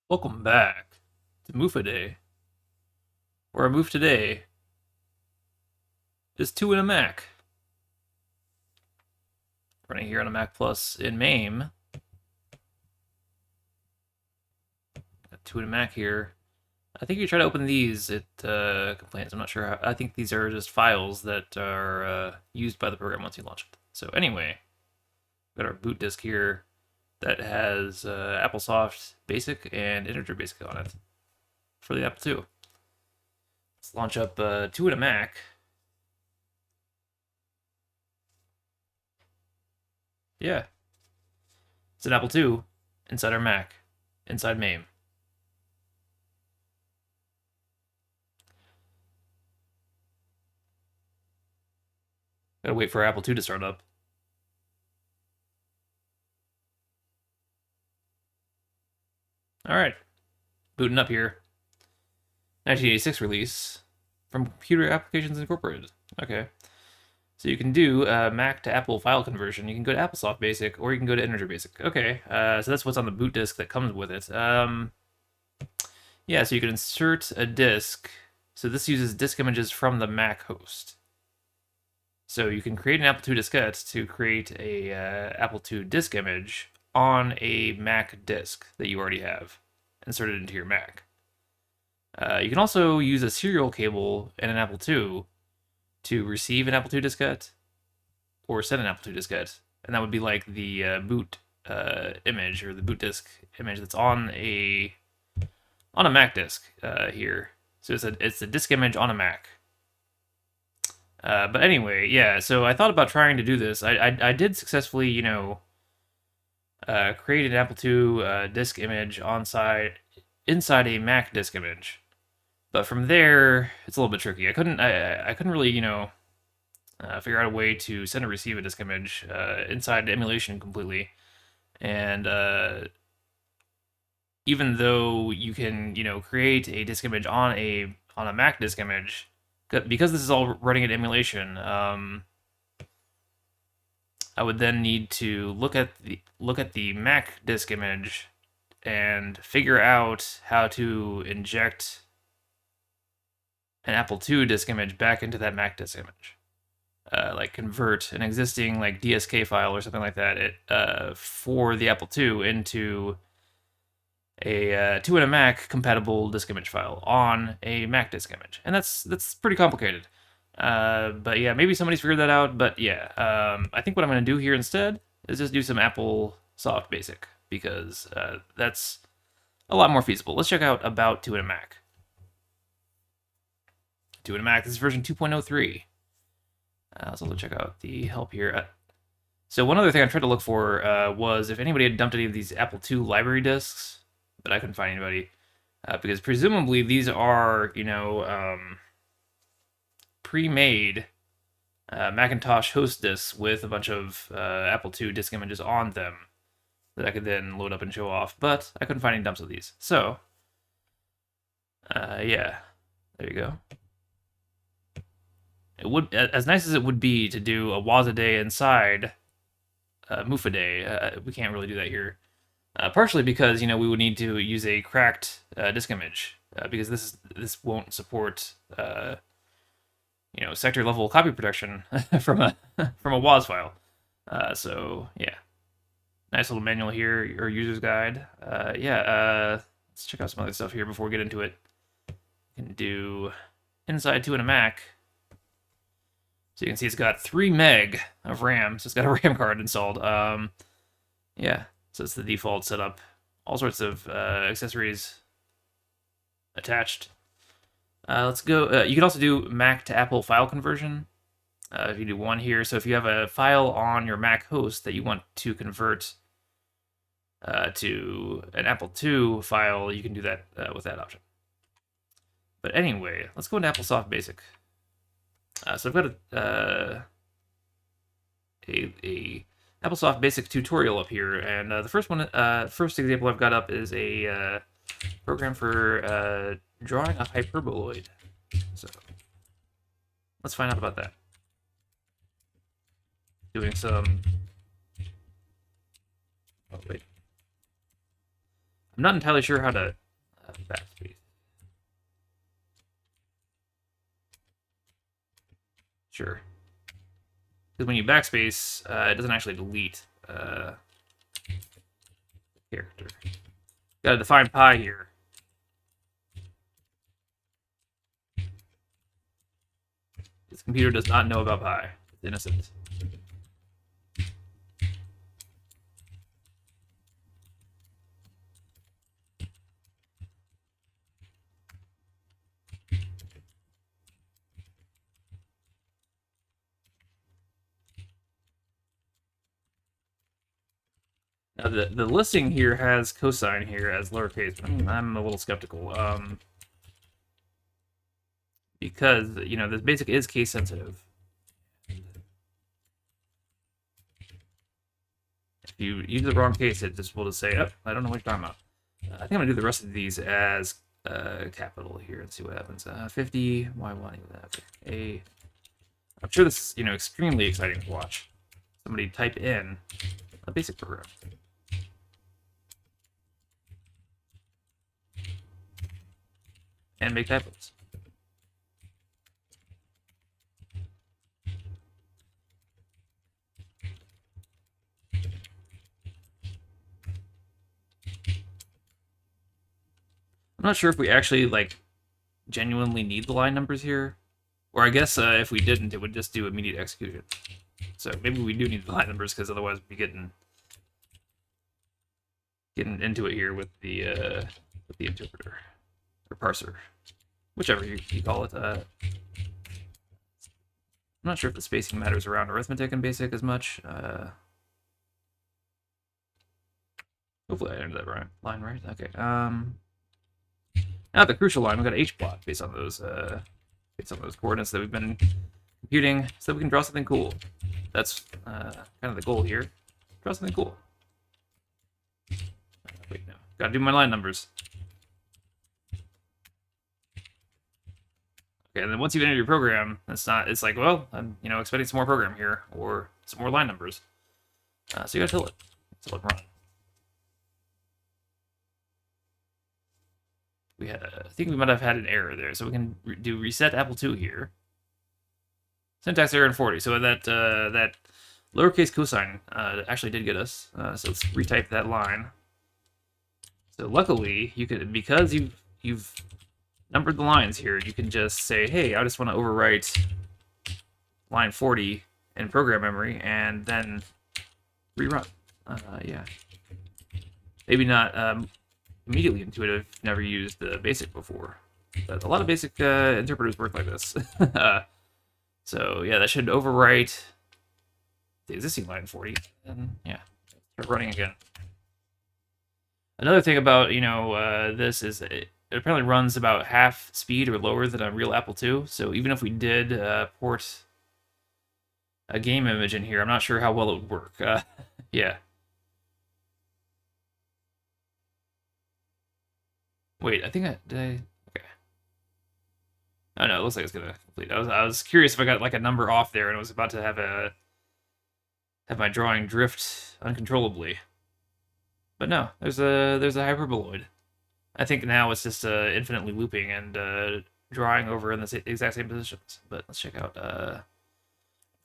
Welcome back to Moofa Day, where our move today is 2 in a Mac. Running here on a Mac Plus in MAME. Got 2 in a Mac here. I think if you try to open these, it complains. I'm not sure how. I think these are just files that are used by the program once you launch it. So anyway, we've got our boot disk here that has AppleSoft Basic and Integer Basic on it for the Apple II. Let's launch up 2 in a Mac. Yeah, it's an Apple II inside our Mac, inside MAME. Gotta wait for Apple II to start up. Alright, booting up here. 1986 release from Computer Applications Incorporated. Okay. So you can do Mac to Apple file conversion. You can go to AppleSoft Basic, or you can go to Integer Basic. Okay, so that's what's on the boot disk that comes with it. Yeah, so you can insert a disk. So this uses disk images from the Mac host. So you can create an Apple II diskette to create a Apple II disk image on a Mac disk that you already have inserted into your Mac. You can also use a serial cable in an Apple II to receive an Apple II diskette or send an Apple II diskette, and that would be like the boot image or the boot disk image that's on a Mac disk here. So it's a disk image on a Mac. But anyway, yeah. So I thought about trying to do this. I did successfully, create an Apple II disk image inside a Mac disk image. But from there, it's a little bit tricky. I couldn't really, figure out a way to send or receive a disk image inside the emulation completely. And even though you can, create a disk image on a Mac disk image, because this is all running in emulation, I would then need to look at the Mac disk image and figure out how to inject an Apple II disk image back into that Mac disk image. Like convert an existing like DSK file or something like that for the Apple II into a 2 in a Mac compatible disk image file on a Mac disk image, and that's pretty complicated. But yeah, maybe somebody's figured that out. But yeah, I think what I'm going to do here instead is just do some AppleSoft Basic because that's a lot more feasible. Let's check out about 2 in a Mac. 2 in a Mac. This is version 2.03. Let's also check out the help here. So one other thing I tried to look for was if anybody had dumped any of these Apple II library disks, but I couldn't find anybody because presumably these are, pre-made Macintosh host disks with a bunch of Apple II disk images on them that I could then load up and show off, but I couldn't find any dumps of these. So, yeah, there you go. It would, as nice as it would be to do a Waza Day inside Moofa Day, we can't really do that here. Partially because we would need to use a cracked disk image because this won't support sector level copy protection from a WAS file. So yeah, nice little manual here or user's guide. Let's check out some other stuff here before we get into it. We can do inside 2 in a Mac. So you can see it's got 3 meg of RAM, so it's got a RAM card installed. Yeah, so it's the default setup. All sorts of accessories attached. Let's go. You can also do Mac to Apple file conversion. If you do one here, so if you have a file on your Mac host that you want to convert to an Apple II file, you can do that with that option. But anyway, let's go into AppleSoft Basic. So I've got a AppleSoft Basic tutorial up here, and the first example I've got up is a program for drawing a hyperboloid. So let's find out about that. Doing some. Oh wait. I'm not entirely sure how to backspace. Sure. Because when you backspace, it doesn't actually delete character. Got to define pi here. This computer does not know about pi. It's innocent. Now the listing here has cosine here as lowercase, but I'm a little skeptical. Because, you know, this basic is case sensitive. If you use the wrong case, it just will just say, oh, I don't know what you're talking about. I think I'm going to do the rest of these as capital here and see what happens. 50, why okay. I'm sure this is, you know, extremely exciting to watch. Somebody type in a basic program. And make typos. I'm not sure if we actually, like, genuinely need the line numbers here. Or I guess if we didn't, it would just do immediate execution. So maybe we do need the line numbers, because otherwise we'd be getting into it here with the interpreter. Or parser. Whichever you call it. I'm not sure if the spacing matters around arithmetic and basic as much. Hopefully I entered that line right. Okay. Now the crucial line, we've got H plot based on those coordinates that we've been computing, so that we can draw something cool. That's kind of the goal here. Draw something cool. Wait, no. Gotta do my line numbers. Okay, and then once you've entered your program, it's like, well, I'm, you know, expecting some more program here, or some more line numbers. So you gotta tell it run. I think we might have had an error there, so we can do reset Apple II here. Syntax error in 40. So that lowercase cosine actually did get us. So let's retype that line. So luckily, you could, because you've numbered the lines here, you can just say, hey, I just want to overwrite line 40 in program memory and then rerun. Yeah. Maybe not immediately intuitive, never used the basic before. But a lot of basic interpreters work like this. So yeah, that should overwrite the existing line 40, and yeah, start running again. Another thing about, you know, this is it apparently runs about half speed or lower than a real Apple II. So even if we did port a game image in here, I'm not sure how well it would work. Yeah. Wait, I think okay. Oh no, it looks like it's gonna complete. I was curious if I got like a number off there and I was about to have my drawing drift uncontrollably. But no, there's a hyperboloid. I think now it's just infinitely looping and drawing over in the exact same positions. But let's check out.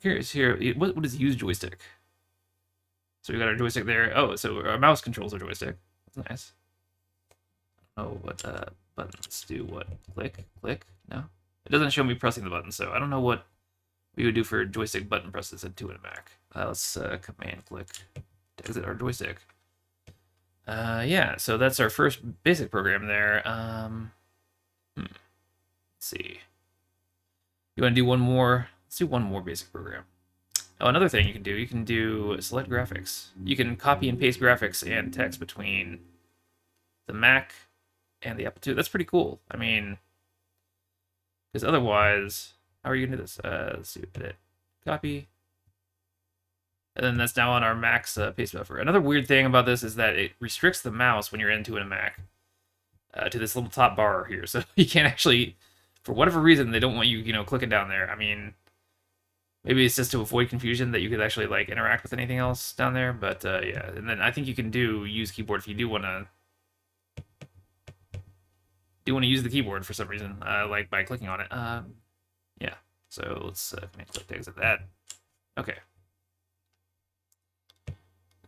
Curious here. What is use joystick? So we got our joystick there. Oh, so our mouse controls our joystick. That's nice. Oh, what buttons do what? Click? No, it doesn't show me pressing the button, so I don't know what we would do for joystick button presses in 2 in a Mac. Let's command click to exit our joystick. Yeah, so that's our first basic program there. Let's see. You want to do one more? Let's do one more basic program. Oh, another thing you can do select graphics. You can copy and paste graphics and text between the Mac and the Apple II. That's pretty cool. I mean, because otherwise, how are you gonna do this? Let's do edit, copy, and then that's now on our Mac's paste buffer. Another weird thing about this is that it restricts the mouse when you're into a Mac to this little top bar here, so you can't actually, for whatever reason, they don't want you, clicking down there. I mean, maybe it's just to avoid confusion that you could actually like interact with anything else down there. But yeah, and then I think you can use keyboard if you do want to do want to use the keyboard for some reason, like by clicking on it. Yeah. So let's command click to exit that. Okay.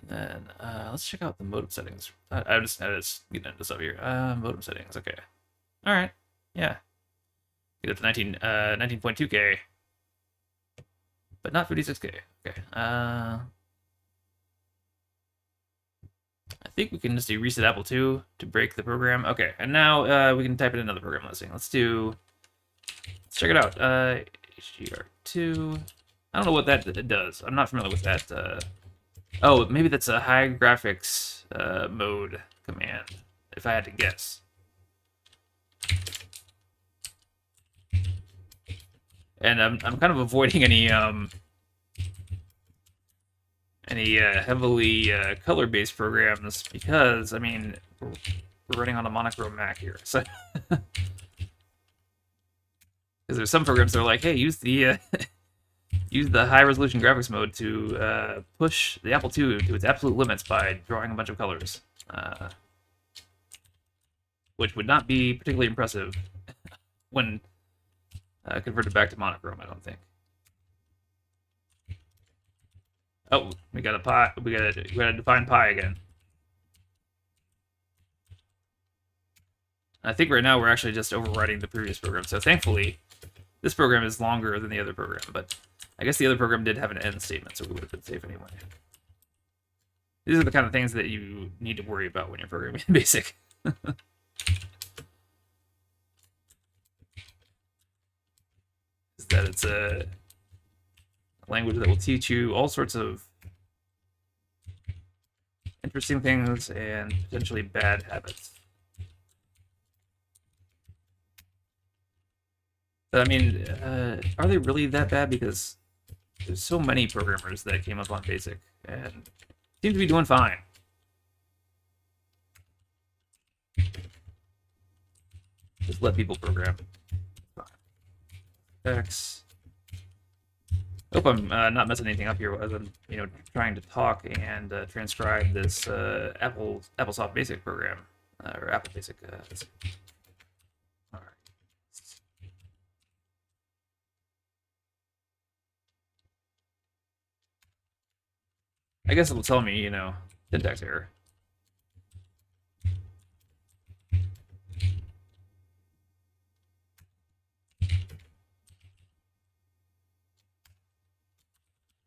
Then let's check out the modem settings. I just getting into stuff here. Modem settings. Okay. All right. Yeah. Get up to 19.2K, but not 56K. Okay. I think we can just do reset Apple II to break the program. Okay, and now we can type in another program listing. Let's check it out. HGR2. I don't know what that does. I'm not familiar with that. Oh, maybe that's a high graphics mode command, if I had to guess. And I'm kind of avoiding any heavily color-based programs because, I mean, we're running on a monochrome Mac here, so because there's some programs that are like, hey, use the use the high-resolution graphics mode to push the Apple II to its absolute limits by drawing a bunch of colors, which would not be particularly impressive when converted back to monochrome, I don't think. Oh, we got a pi. We gotta define pi again. I think right now we're actually just overwriting the previous program. So thankfully, this program is longer than the other program. But I guess the other program did have an end statement, so we would have been safe anyway. These are the kind of things that you need to worry about when you're programming in BASIC. Is that it's a language that will teach you all sorts of interesting things and potentially bad habits. But I mean, are they really that bad? Because there's so many programmers that came up on BASIC and seem to be doing fine. Just let people program. X. Hope I'm not messing anything up here as I'm, trying to talk and transcribe this AppleSoft Basic program or Apple Basic. All right. I guess it'll tell me, syntax error.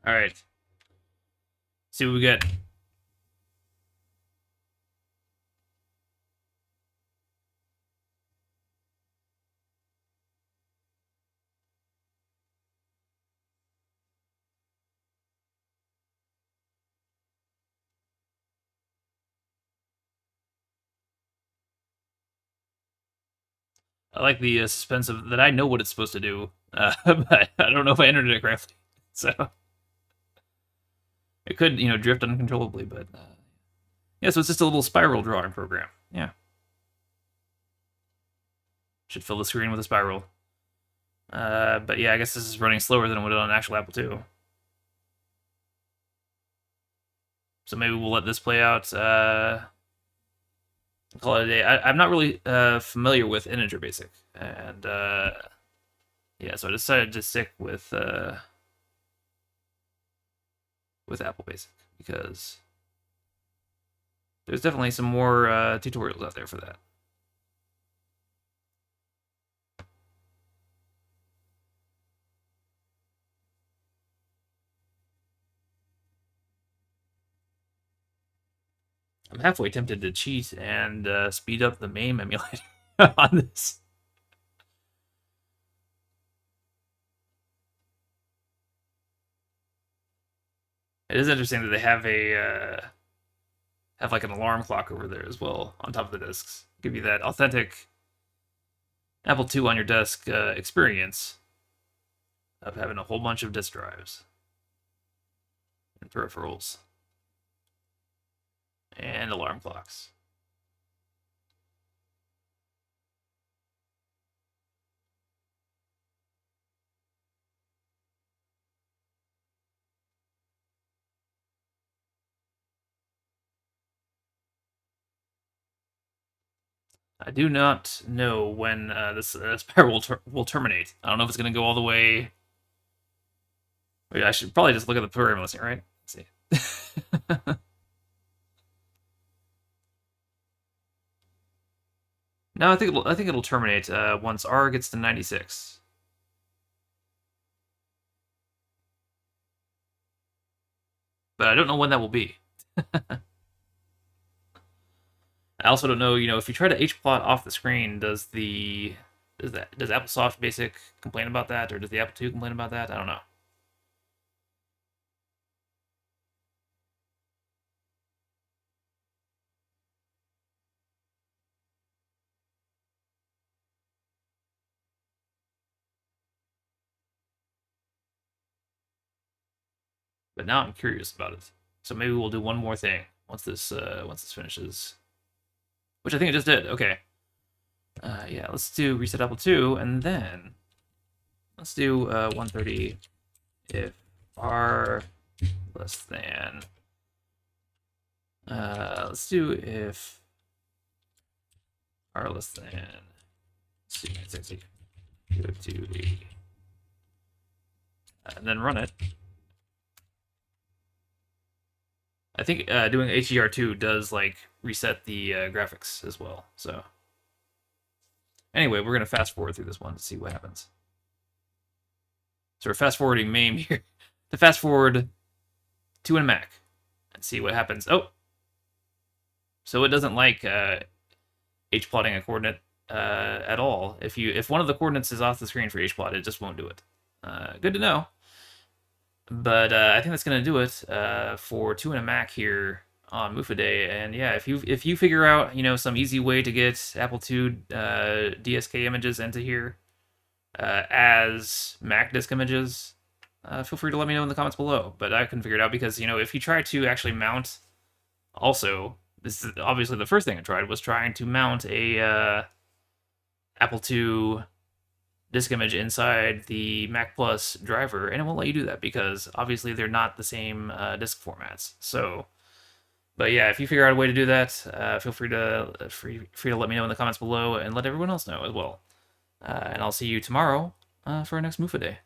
All right. See what we get. I like the suspense of that I know what it's supposed to do, but I don't know if I entered it correctly. So it could, drift uncontrollably, but yeah. So it's just a little spiral drawing program. Yeah, should fill the screen with a spiral. But yeah, I guess this is running slower than it would on an actual Apple II. So maybe we'll let this play out. Call it a day. I'm not really familiar with integer basic, and yeah, so I decided to stick with Apple Basic because there's definitely some more tutorials out there for that. I'm halfway tempted to cheat and speed up the MAME emulator on this. It is interesting that they have have like an alarm clock over there as well on top of the discs. Give you that authentic Apple II on your desk experience of having a whole bunch of disk drives and peripherals and alarm clocks. I do not know when this spiral will terminate. I don't know if it's going to go all the way. Wait, I should probably just look at the program listing, right? Let's see. No, I think it'll terminate once R gets to 96. But I don't know when that will be. I also don't know, if you try to hplot off the screen, does AppleSoft Basic complain about that, or does the Apple II complain about that? I don't know. But now I'm curious about it. So maybe we'll do one more thing once this finishes, which I think it just did. Okay. Yeah, let's do reset Apple II, and then let's do 130 if R less than. Let's do if R less than 60. Go to 80. And then run it. I think doing HDR2 does like reset the graphics as well. So anyway, we're gonna fast forward through this one to see what happens. So we're fast forwarding MAME here to fast forward to a Mac and see what happens. Oh, so it doesn't like hplotting a coordinate at all. If one of the coordinates is off the screen for hplot, it just won't do it. Good to know. But I think that's gonna do it for 2 in a Mac here on Mufa Day. And yeah, if you figure out some easy way to get Apple II DSK images into here as Mac disk images, feel free to let me know in the comments below. But I couldn't figure it out because if you try to actually mount, also this is obviously the first thing I tried was trying to mount a Apple II disk image inside the Mac Plus driver, and it won't let you do that because obviously they're not the same disk formats. So, but yeah, if you figure out a way to do that, feel free to let me know in the comments below and let everyone else know as well. And I'll see you tomorrow for our next Mufa Day.